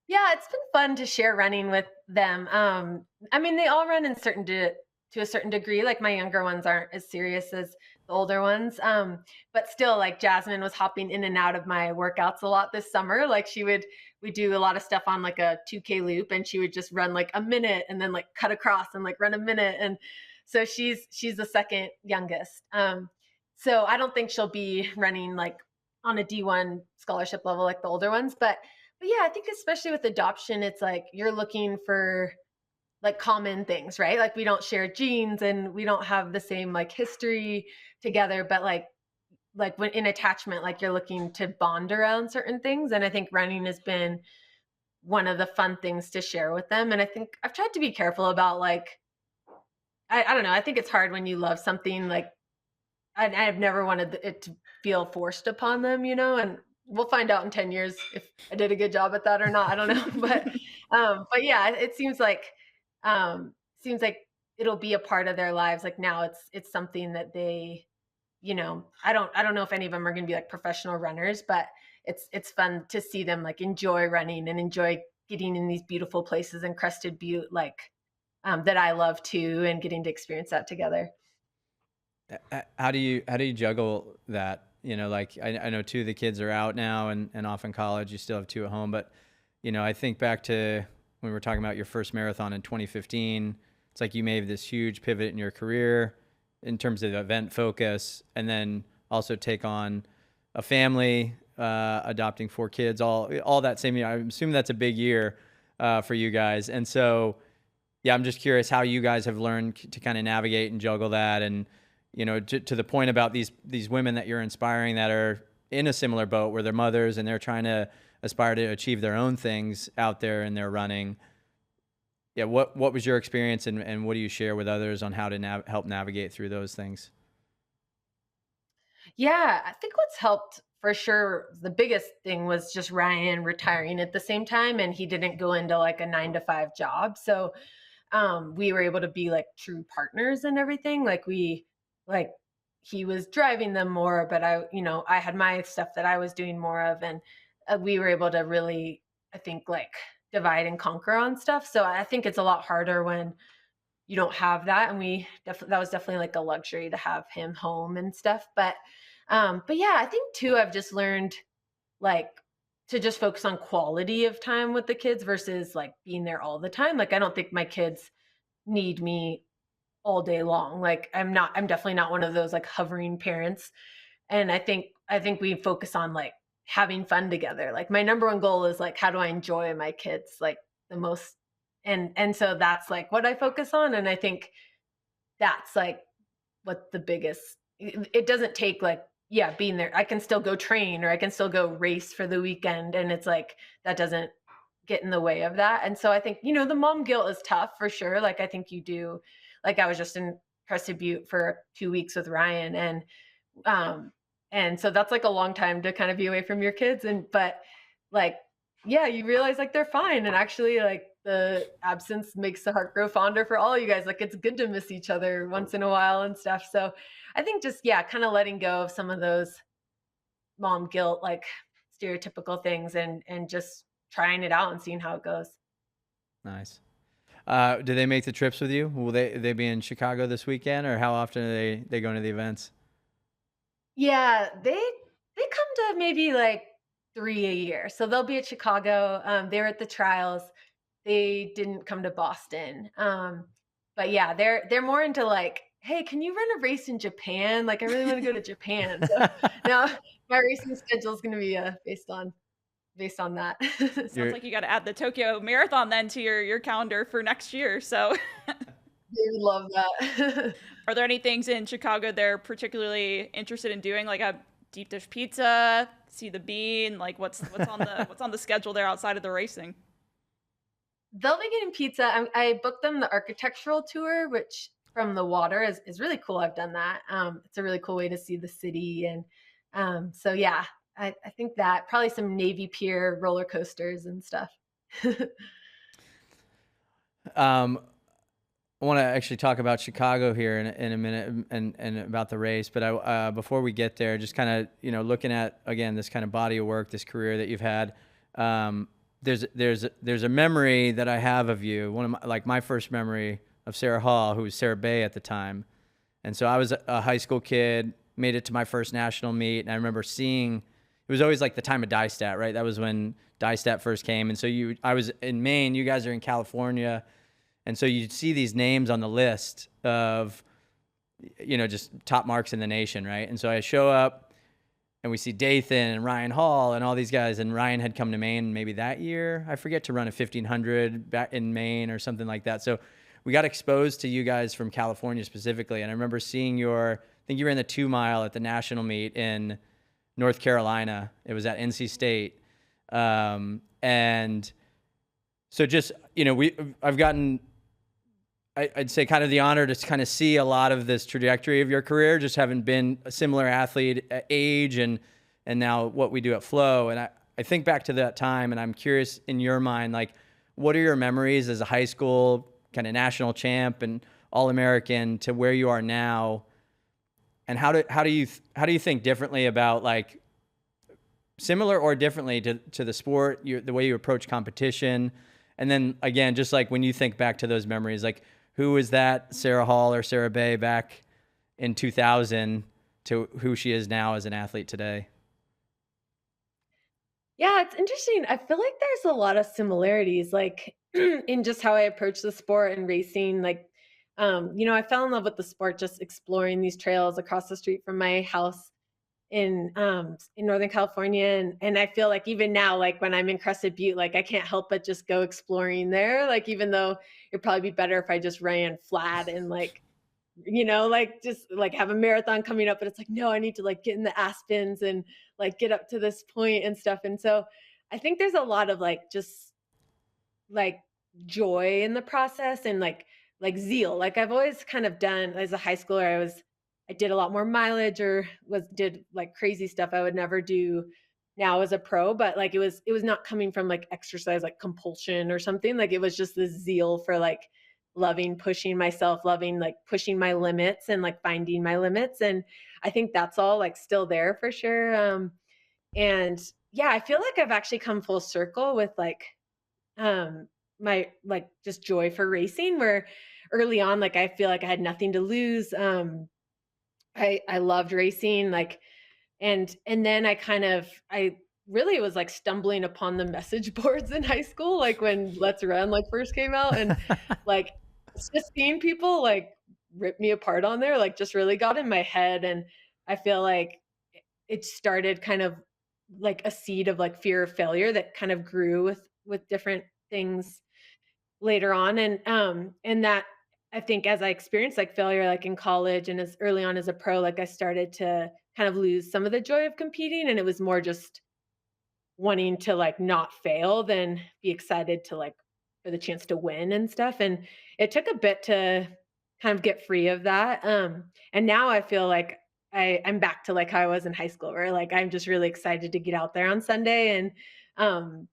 Yeah, it's been fun to share running with them. I mean, they all run in to a certain degree. Like my younger ones aren't as serious as the older ones. But still, like Jasmine was hopping in and out of my workouts a lot this summer. Like we do a lot of stuff on like a 2K loop and she would just run like a minute and then like cut across and like run a minute. And so she's the second youngest. So I don't think she'll be running like on a D1 scholarship level like the older ones. But yeah, I think especially with adoption, it's like you're looking for like common things, right? Like we don't share genes and we don't have the same like history together, but like when in attachment, like you're looking to bond around certain things. And I think running has been one of the fun things to share with them. And I think I've tried to be careful about like, I don't know. I think it's hard when you love something like I've never wanted it to feel forced upon them, and we'll find out in 10 years if I did a good job at that or not. I don't know. But yeah, it seems like it'll be a part of their lives. Like now it's something that they, I don't know if any of them are going to be like professional runners, but it's fun to see them like enjoy running and enjoy getting in these beautiful places in Crested Butte, like that I love too, and getting to experience that together. How do you juggle that? Like I know two of the kids are out now and off in college. You still have two at home, but I think back to when we were talking about your first marathon in 2015. It's like you made this huge pivot in your career in terms of event focus, and then also take on a family, adopting 4 kids, all that same year. I assume that's a big year for you guys. And so, yeah, I'm just curious how you guys have learned to kind of navigate and juggle that. And, to the point about these women that you're inspiring that are in a similar boat where they're mothers and they're trying to aspire to achieve their own things out there in their running. Yeah. What was your experience and what do you share with others on how to help navigate through those things? Yeah, I think what's helped for sure, the biggest thing was just Ryan retiring at the same time, and he didn't go into like a 9 to 5 job. So we were able to be like true partners and everything. Like he was driving them more, but I had my stuff that I was doing more of, and we were able to really, I think, like divide and conquer on stuff. So I think it's a lot harder when you don't have that, and that was definitely like a luxury to have him home and stuff. But yeah, I think too, I've just learned like to just focus on quality of time with the kids versus like being there all the time. Like I don't think my kids need me all day long. Like I'm definitely not one of those like hovering parents. And I think we focus on like having fun together. Like my number one goal is like how do I enjoy my kids like the most, and so that's like what I focus on. And I think that's like what the biggest, it doesn't take like, yeah, being there. I can still go train or I can still go race for the weekend, and it's like that doesn't get in the way of that. And so I think, the mom guilt is tough for sure. Like I think you do, like I was just in Crested Butte for 2 weeks with Ryan, and so that's like a long time to kind of be away from your kids. But like, yeah, you realize like they're fine. And actually like the absence makes the heart grow fonder for all you guys. Like it's good to miss each other once in a while and stuff. So I think just, yeah, kind of letting go of some of those mom guilt, like stereotypical things, and just trying it out and seeing how it goes. Nice. Do they make the trips with you? Will they be in Chicago this weekend, or how often are they going to the events? Yeah, they come to maybe like 3 a year. So they'll be at Chicago. They were at the trials. They didn't come to Boston. But yeah, they're more into like, hey, can you run a race in Japan? Like I really want to go to Japan. So now my racing schedule is going to be based on that. Sounds like you got to add the Tokyo Marathon then to your calendar for next year. So They would love that. are there any things in Chicago they're particularly interested in doing, like a deep dish pizza, see the bean? Like what's on the what's on the schedule there outside of the racing? They'll be getting pizza. I booked them the architectural tour, which from the water is really cool. I've done that. It's a really cool way to see the city. And so, yeah, I think that probably some Navy Pier roller coasters and stuff. I want to actually talk about Chicago here in a minute and about the race. But before we get there, just kind of, looking at, again, this kind of body of work, this career that you've had, there's a memory that I have of you. One of my first memory of Sara Hall, who was Sarah Bay at the time. And so I was a high school kid, made it to my first national meet. And I remember seeing, it was always like the time of Die-Stat, right? That was when Die-Stat first came. And so I was in Maine, you guys are in California. And so you'd see these names on the list of, just top marks in the nation, right? And so I show up and we see Dathan and Ryan Hall and all these guys. And Ryan had come to Maine maybe that year, I forget, to run a 1500 back in Maine or something like that. So we got exposed to you guys from California specifically. And I remember seeing I think you were in the 2 mile at the national meet in North Carolina. It was at NC State. And so just, I've gotten, I'd say kind of the honor to kind of see a lot of this trajectory of your career, just having been a similar athlete at age and now what we do at Flow. And I think back to that time, and I'm curious in your mind, like, what are your memories as a high school kind of national champ and All-American to where you are now? And how do you think differently about, like, similar or differently to the sport, the way you approach competition? And then again, just like when you think back to those memories, like, who is that Sara Hall or Sarah Bay back in 2000 to who she is now as an athlete today? Yeah, it's interesting. I feel like there's a lot of similarities, like in just how I approach the sport and racing. Like, I fell in love with the sport just exploring these trails across the street from my house in Northern California, and I feel like even now, like when I'm in Crested Butte, like I can't help but just go exploring there. Like even though it'd probably be better if I just ran flat and like like just like have a marathon coming up, but it's like no, I need to like get in the Aspens and like get up to this point and stuff. And so I think there's a lot of like just like joy in the process and like zeal. Like I've always kind of done as a high schooler, I did a lot more mileage or was did like crazy stuff I would never do now as a pro, but like it was not coming from like exercise like compulsion or something. Like it was just this zeal for like loving pushing myself, loving like pushing my limits and like finding my limits. And I think that's all like still there for sure. And yeah, I feel like I've actually come full circle with like my like just joy for racing, where early on like I feel like I had nothing to lose. I loved racing, like, and then I really was like stumbling upon the message boards in high school, like when Let's Run like first came out, and like just seeing people like rip me apart on there like just really got in my head. And I feel like it started kind of like a seed of like fear of failure that kind of grew with different things later on. And that I think as I experienced like failure like in college and as early on as a pro, like I started to kind of lose some of the joy of competing, and it was more just wanting to like not fail than be excited to like for the chance to win and stuff. And it took a bit to kind of get free of that. And now I feel like I'm back to like how I was in high school, where like I'm just really excited to get out there on Sunday and um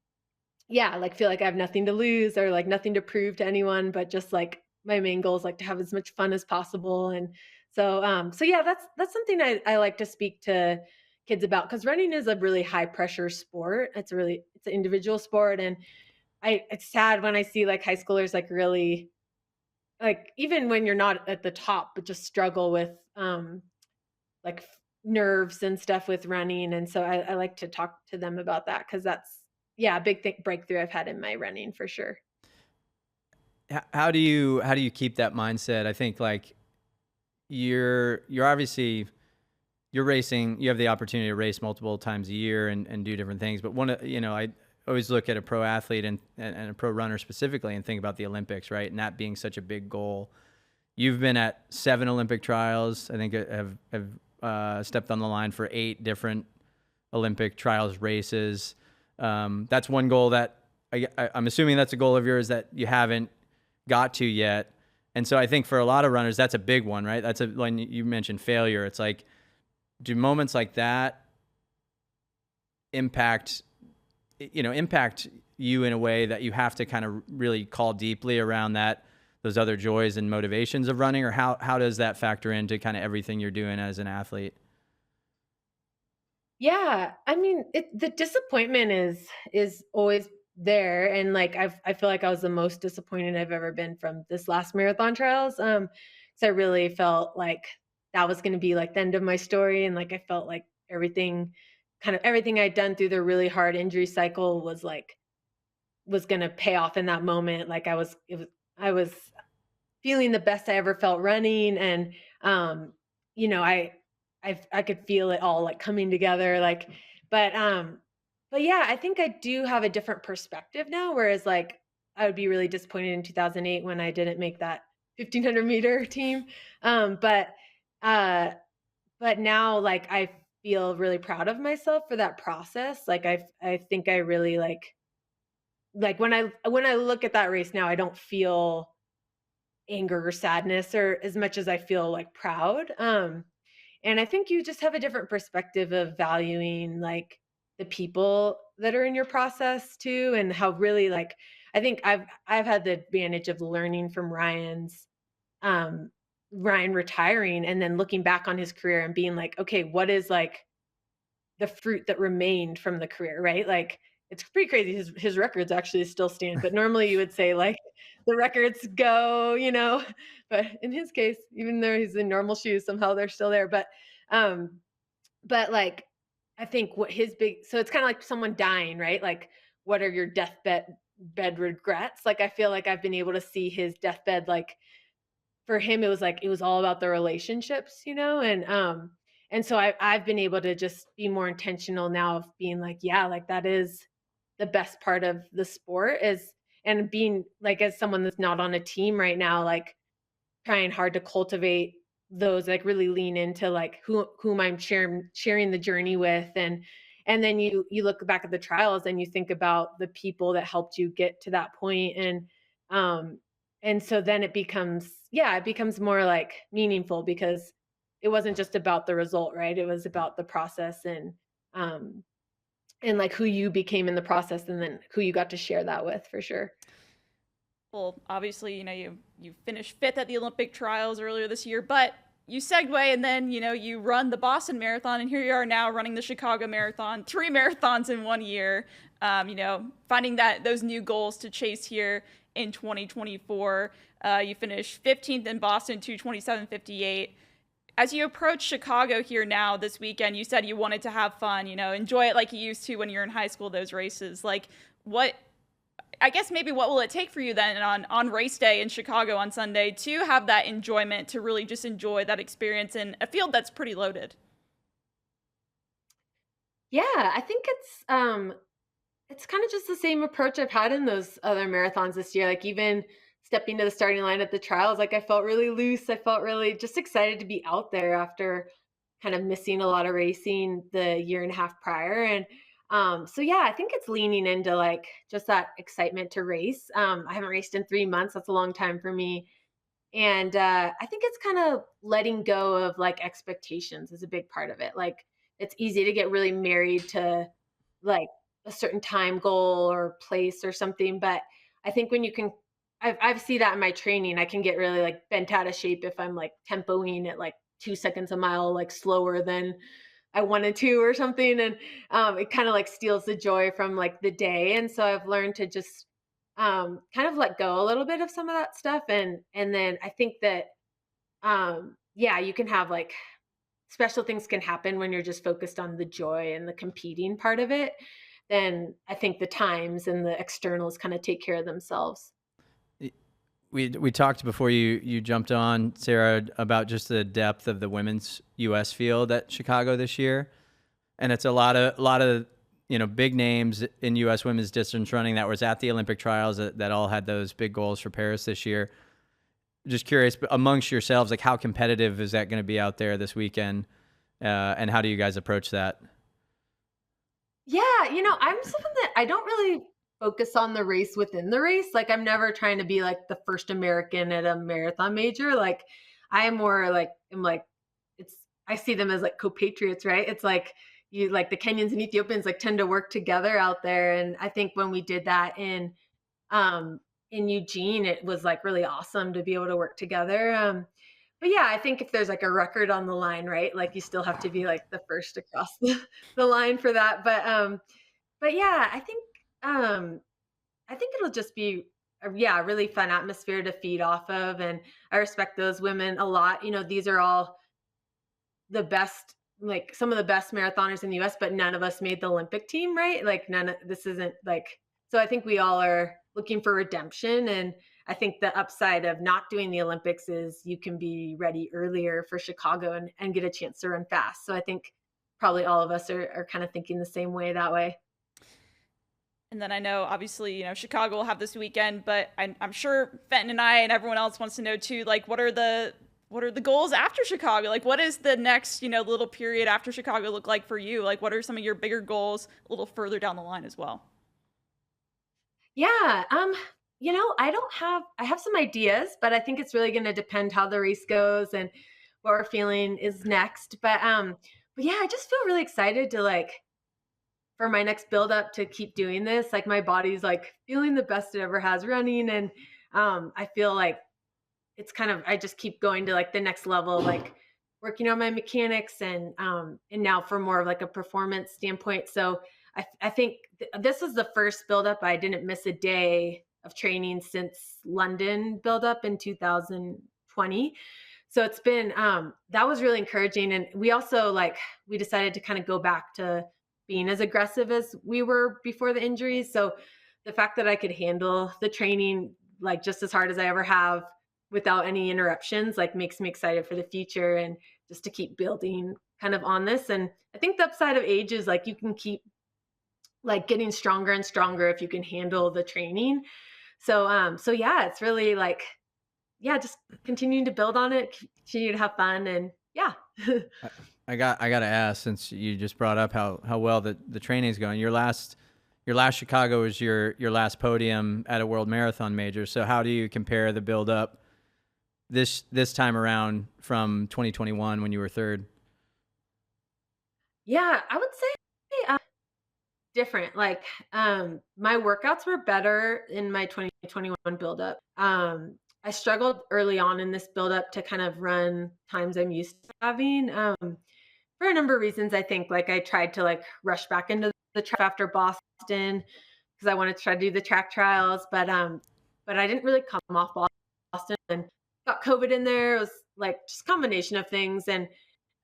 yeah, like feel like I have nothing to lose or like nothing to prove to anyone, but just like my main goal is like to have as much fun as possible. And so yeah, that's something I like to speak to kids about, because running is a really high pressure sport. It's an individual sport. And it's sad when I see like high schoolers like really like even when you're not at the top, but just struggle with like nerves and stuff with running. And so I like to talk to them about that, because that's yeah, a big thing breakthrough I've had in my running for sure. How do you keep that mindset? I think like you're obviously you're racing, you have the opportunity to race multiple times a year and do different things. But I always look at a pro athlete and a pro runner specifically and think about the Olympics, right? And that being such a big goal. You've been at 7 Olympic trials. I think have stepped on the line for 8 different Olympic trials races. That's one goal that I'm assuming that's a goal of yours that you haven't got to yet. And so I think for a lot of runners, that's a big one, right? When you mentioned failure, it's like, do moments like that impact you in a way that you have to kind of really call deeply around those other joys and motivations of running? Or how does that factor into kind of everything you're doing as an athlete? Yeah, I mean, the disappointment is always there, and like I feel like I was the most disappointed I've ever been from this last marathon trials. So I really felt like that was going to be like the end of my story, and like I felt like everything I'd done through the really hard injury cycle was going to pay off in that moment. Like I was feeling the best I ever felt running, and you know, I could feel it all like coming together, like, but yeah, I think I do have a different perspective now. Whereas like I would be really disappointed in 2008 when I didn't make that 1500-meter team. But uh, but now like I feel really proud of myself for that process. Like I think I really like when I look at that race now, I don't feel anger or sadness or as much as I feel like proud. And I think you just have a different perspective of valuing like the people that are in your process too, and how really like I think I've had the advantage of learning from Ryan retiring and then looking back on his career and being like, okay, what is like the fruit that remained from the career, right? Like it's pretty crazy. His records actually still stand, but normally you would say like the records go, but in his case, even though he's in normal shoes, somehow they're still there. Um, but like I think what his big so it's kind of like someone dying, right? Like what are your deathbed regrets? Like I feel like I've been able to see his deathbed, like for him it was all about the relationships, And so I've been able to just be more intentional now of being like, yeah, like that is the best part of the sport is, and being like, as someone that's not on a team right now, like trying hard to cultivate those, like really lean into like whom I'm sharing the journey with. And then you look back at the trials and you think about the people that helped you get to that point. Um and so then it becomes, yeah, it becomes more like meaningful because it wasn't just about the result, right? It was about the process um and like who you became in the process and then who you got to share that with, for sure. Well, obviously, you finished fifth at the Olympic trials earlier this year, but you segue and then you run the Boston Marathon, and here you are now running the Chicago Marathon, 3 marathons in 1 year. Finding that those new goals to chase here in 2024. You finished 15th in Boston, 2:27:58. As you approach Chicago here now this weekend, you said you wanted to have fun, enjoy it like you used to when you were in high school, those races. Like, I guess maybe what will it take for you then on race day in Chicago on Sunday to have that enjoyment, to really just enjoy that experience in a field that's pretty loaded? Yeah, I think it's kind of just the same approach I've had in those other marathons this year. Like even stepping to the starting line at the trials, like I felt really loose. I felt really just excited to be out there after kind of missing a lot of racing the year and a half prior. And so yeah, I think it's leaning into like just that excitement to race. I haven't raced in 3 months. That's a long time for me. And I think it's kind of letting go of like expectations is a big part of it. Like it's easy to get really married to like a certain time goal or place or something. But I think when you can, I've seen that in my training, I can get really like bent out of shape if I'm like tempoing at like 2 seconds a mile, like slower than I wanted to or something. And it kind of like steals the joy from like the day. And so I've learned to just kind of let go a little bit of some of that stuff. And then I think that, yeah, you can have like special things can happen when you're just focused on the joy and the competing part of it. Then I think the times and the externals kind of take care of themselves. We talked before you jumped on, Sarah, about just the depth of the women's U.S. field at Chicago this year, and it's a lot of big names in U.S. women's distance running that was at the Olympic trials that all had those big goals for Paris this year. Just curious, amongst yourselves, like how competitive is that going to be out there this weekend, and how do you guys approach that? Yeah, I'm someone that I don't really focus on the race within the race. Like I'm never trying to be like the first American at a marathon major. Like I am more like it's I see them as like compatriots, right? It's like you like the Kenyans and Ethiopians like tend to work together out there. And I think when we did that in Eugene, it was like really awesome to be able to work together. But yeah, I think if there's like a record on the line, right? Like you still have to be like the first across the line for that. But yeah, I think it'll just be a really fun atmosphere to feed off of. And I respect those women a lot. These are all the best, like some of the best marathoners in the US, but none of us made the Olympic team, right? Like this isn't like, so I think we all are looking for redemption. And I think the upside of not doing the Olympics is you can be ready earlier for Chicago and get a chance to run fast. So I think probably all of us are kind of thinking the same way that way. And then I know, obviously, Chicago will have this weekend, but I'm sure Fenton and I and everyone else wants to know too, like, what are the goals after Chicago? Like, what is the next, little period after Chicago look like for you? Like, what are some of your bigger goals a little further down the line as well? Yeah, I have some ideas, but I think it's really going to depend how the race goes and what we're feeling is next. But yeah, I just feel really excited to like for my next build up to keep doing this. Like my body's like feeling the best it ever has running. And I feel like it's kind of, I just keep going to like the next level, like working on my mechanics and now for more of like a performance standpoint. So I think this was the first build up. I didn't miss a day of training since London build up in 2020. So it's been, that was really encouraging. And we also we decided to kind of go back to being as aggressive as we were before the injuries. So the fact that I could handle the training like just as hard as I ever have without any interruptions, like makes me excited for the future and just to keep building kind of on this. And I think the upside of age is like you can keep like getting stronger and stronger if you can handle the training. So yeah, it's really like, yeah, just continuing to build on it, continue to have fun, and yeah. I got to ask, since you just brought up how well the training's going. Your last Chicago was your last podium at a World Marathon major. So how do you compare the build up this time around from 2021 when you were third? Yeah, I would say different. Like my workouts were better in my 2021 build up. I struggled early on in this build up to kind of run times I'm used to having. For a number of reasons. I think like I tried to like rush back into the track after Boston because I wanted to try to do the track trials, but I didn't really come off Boston and got COVID in there. It was like just a combination of things. And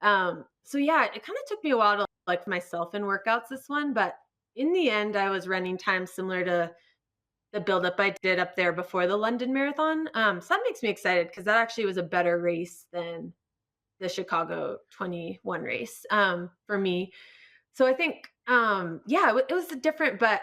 so yeah, it kind of took me a while to like myself in workouts this one, but in the end I was running times similar to the buildup I did up there before the London Marathon. So that makes me excited because that actually was a better race than the Chicago 21 race for me. So I think, yeah, it was different, but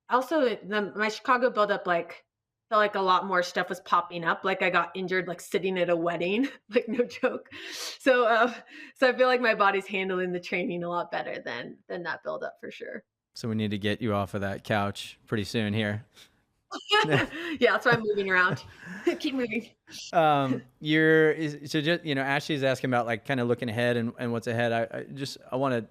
also my Chicago buildup like felt like a lot more stuff was popping up. Like I got injured, like sitting at a wedding, like no joke. So I feel like my body's handling the training a lot better than that buildup for sure. So we need to get you off of that couch pretty soon here. Yeah, that's why I'm moving around. Keep moving. So just, Ashley's asking about like kind of looking ahead and what's ahead. I want to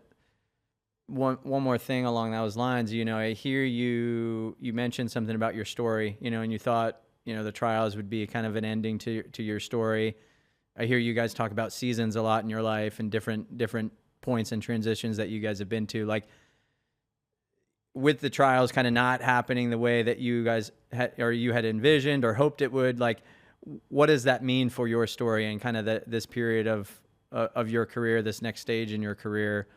one more thing along those lines. I hear you mentioned something about your story, and you thought, the trials would be kind of an ending to your story. I hear you guys talk about seasons a lot in your life and different points and transitions that you guys have been to. Like, with the trials kind of not happening the way that you guys you had envisioned or hoped it would, like, what does that mean for your story and kind of this period of your career, this next stage in your career?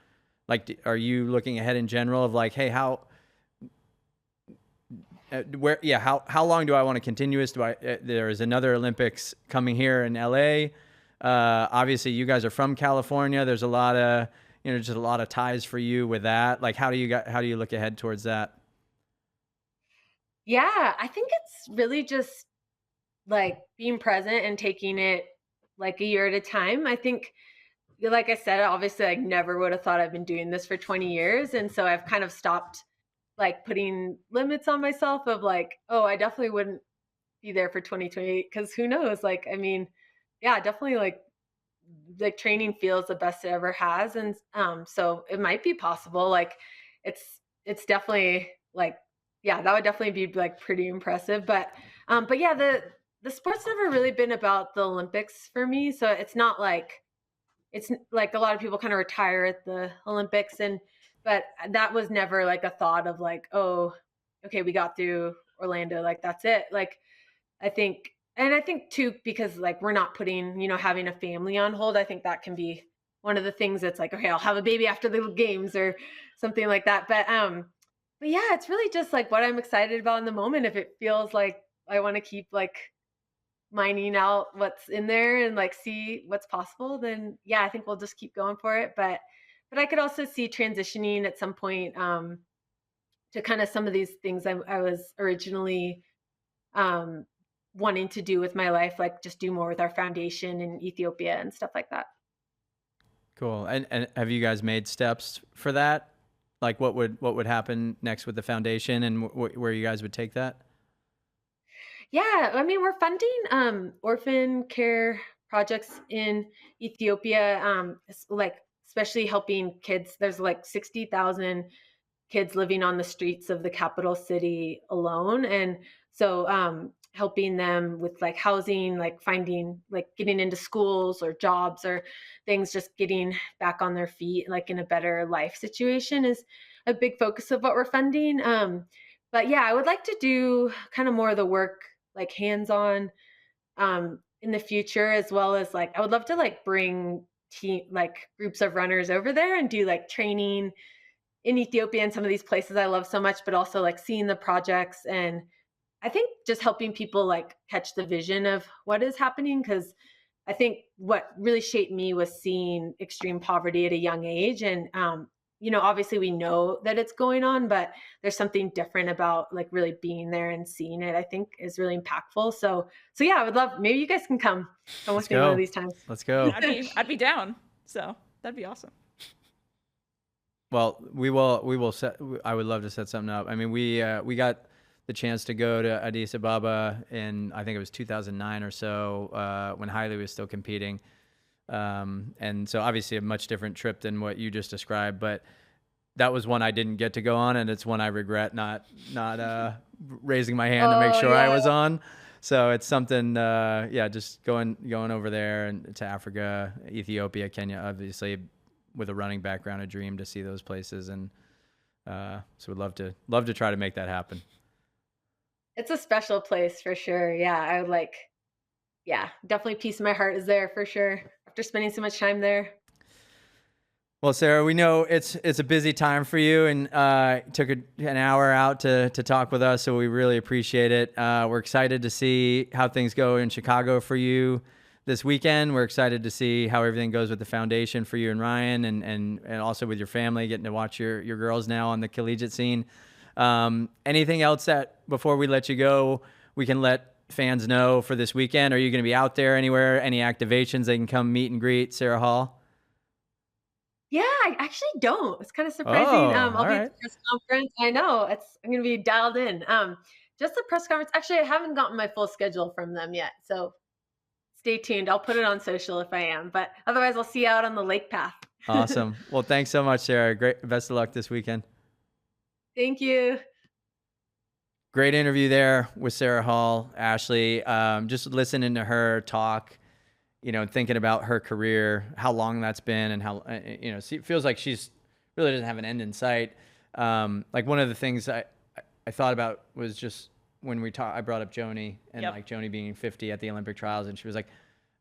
Like, are you looking ahead in general of like, hey, how long do I want to continue this? There is another Olympics coming here in LA. Obviously you guys are from California. There's a lot of, just a lot of ties for you with that. Like, how do you look ahead towards that? Yeah, I think it's really just like being present and taking it like a year at a time. I think, like I said, obviously I never would have thought I've been doing this for 20 years. And so I've kind of stopped like putting limits on myself of like, oh, I definitely wouldn't be there for 2028 because who knows? Like, I mean, yeah, definitely like training feels the best it ever has. And so it might be possible. Like it's definitely like, yeah, that would definitely be like pretty impressive. But yeah, the sport's never really been about the Olympics for me. So it's like a lot of people kind of retire at the Olympics but that was never like a thought of like, oh, okay, we got through Orlando. Like that's it. Like, I think too, because like we're not putting, having a family on hold. I think that can be one of the things that's like, okay, I'll have a baby after the games or something like that. But yeah, it's really just like what I'm excited about in the moment. If it feels like I want to keep like mining out what's in there and like see what's possible, then yeah, I think we'll just keep going for it. But I could also see transitioning at some point to kind of some of these things I was originally wanting to do with my life, like just do more with our foundation in Ethiopia and stuff like that. Cool. And have you guys made steps for that? Like what would happen next with the foundation and where you guys would take that? Yeah, I mean, we're funding orphan care projects in Ethiopia, like especially helping kids. There's like 60,000 kids living on the streets of the capital city alone, and so helping them with like housing, like finding, like getting into schools or jobs or things, just getting back on their feet, like in a better life situation is a big focus of what we're funding. But yeah, I would like to do kind of more of the work like hands-on in the future, as well as like I would love to like bring like groups of runners over there and do like training in Ethiopia and some of these places I love so much, but also like seeing the projects. And I think just helping people like catch the vision of what is happening, because I think what really shaped me was seeing extreme poverty at a young age. And, obviously we know that it's going on, but there's something different about like really being there and seeing it, I think is really impactful. So yeah, I would love, maybe you guys can come with me one of these times. Let's go. I'd be down. So that'd be awesome. Well, we will set, I would love to set something up. I mean, we got the chance to go to Addis Ababa in, I think it was 2009 or so, when Hailey was still competing. And so obviously a much different trip than what you just described, but that was one I didn't get to go on, and it's one I regret not raising my hand to make sure I was on. So it's something, just going over there and to Africa, Ethiopia, Kenya, obviously with a running background, a dream to see those places. And so would love to try to make that happen. It's a special place for sure. Yeah, I would definitely piece of my heart is there for sure after spending so much time there. Well, Sara, we know it's a busy time for you, and took an hour out to talk with us, so we really appreciate it. We're excited to see how things go in Chicago for you this weekend. We're excited to see how everything goes with the foundation for you and Ryan, and also with your family, getting to watch your girls now on the collegiate scene. Anything else that, before we let you go, we can let fans know for this weekend? Are you going to be out there anywhere? Any activations they can come meet and greet Sara Hall? Yeah, I actually don't. It's kind of surprising. I'll be at the press conference. I know I'm going to be dialed in. Just the press conference. Actually, I haven't gotten my full schedule from them yet. So stay tuned. I'll put it on social if I am, but otherwise I'll see you out on the lake path. Awesome. Well, thanks so much, Sara. Great. Best of luck this weekend. Thank you. Great interview there with Sara Hall, Ashley. Just listening to her talk, thinking about her career, how long that's been, and how, it feels like she's really doesn't have an end in sight. Like one of the things I thought about was just when I brought up Joni and like Joni being 50 at the Olympic trials, and she was like,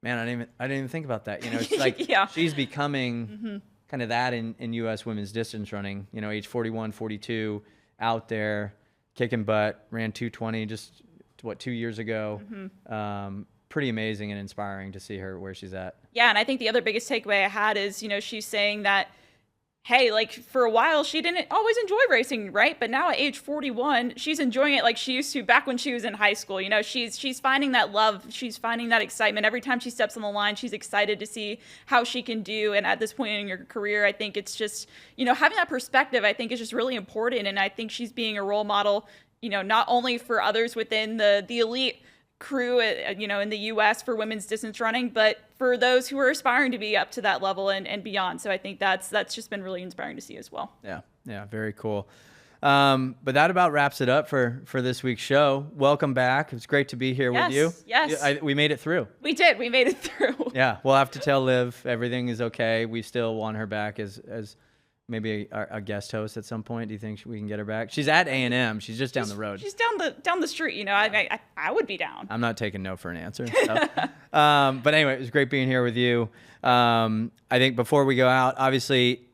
man, I didn't even think about that. It's like she's becoming kind of that in U.S. women's distance running, age 41, 42, out there kicking butt, ran 2:20 just 2 years ago. Pretty amazing and inspiring to see her where she's at. Yeah, and I think the other biggest takeaway I had is, she's saying that, hey, like for a while she didn't always enjoy racing, right? But now at age 41, she's enjoying it like she used to back when she was in high school. She's finding that love, she's finding that excitement. Every time she steps on the line, she's excited to see how she can do. And at this point in her career, I think it's just, having that perspective, I think is just really important. And I think she's being a role model, not only for others within the elite crew, in the U.S. for women's distance running, but for those who are aspiring to be up to that level and beyond. So I think that's just been really inspiring to see as well. Yeah, very cool. But that about wraps it up for this week's show. Welcome back. It's great to be here with you. Yes. We made it through. We did. We made it through. Yeah, we'll have to tell Liv everything is okay. We still want her back as maybe a guest host at some point. Do you think we can get her back? She's at A&M. She's just down the road. She's down the street. I would be down. I'm not taking no for an answer. So. But anyway, it was great being here with you. I think before we go out, obviously,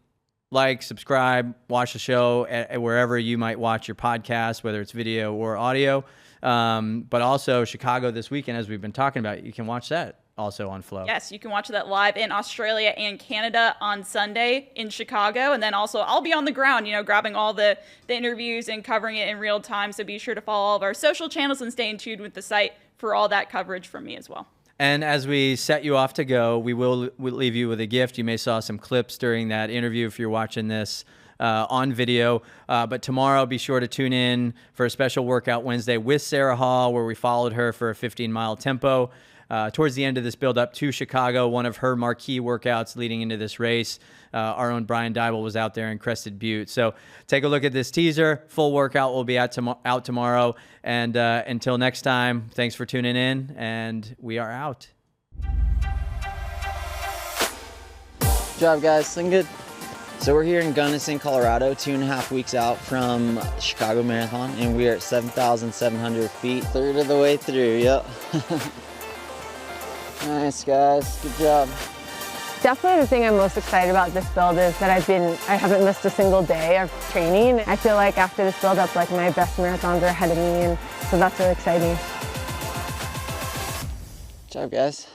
like, subscribe, watch the show wherever you might watch your podcast, whether it's video or audio. But also Chicago this weekend, as we've been talking about, you can watch that also on Flo. Yes, you can watch that live in Australia and Canada on Sunday in Chicago. And then also I'll be on the ground, grabbing all the interviews and covering it in real time. So be sure to follow all of our social channels and stay in tune with the site for all that coverage from me as well. And as we set you off to go, we'll leave you with a gift. You may saw some clips during that interview if you're watching this on video. But tomorrow, be sure to tune in for a special Workout Wednesday with Sara Hall, where we followed her for a 15-mile tempo. Towards the end of this build-up to Chicago, one of her marquee workouts leading into this race. Our own Brian Dybel was out there in Crested Butte. So take a look at this teaser. Full workout will be out tomorrow. And until next time, thanks for tuning in, and we are out. Good job, guys. Looking good. So we're here in Gunnison, Colorado, 2.5 weeks out from the Chicago Marathon, and we are at 7,700 feet. Third of the way through, yep. Nice, guys. Good job. Definitely the thing I'm most excited about this build is that I haven't missed a single day of training. I feel like after this build up, like my best marathons are ahead of me, and so that's really exciting. Good job, guys.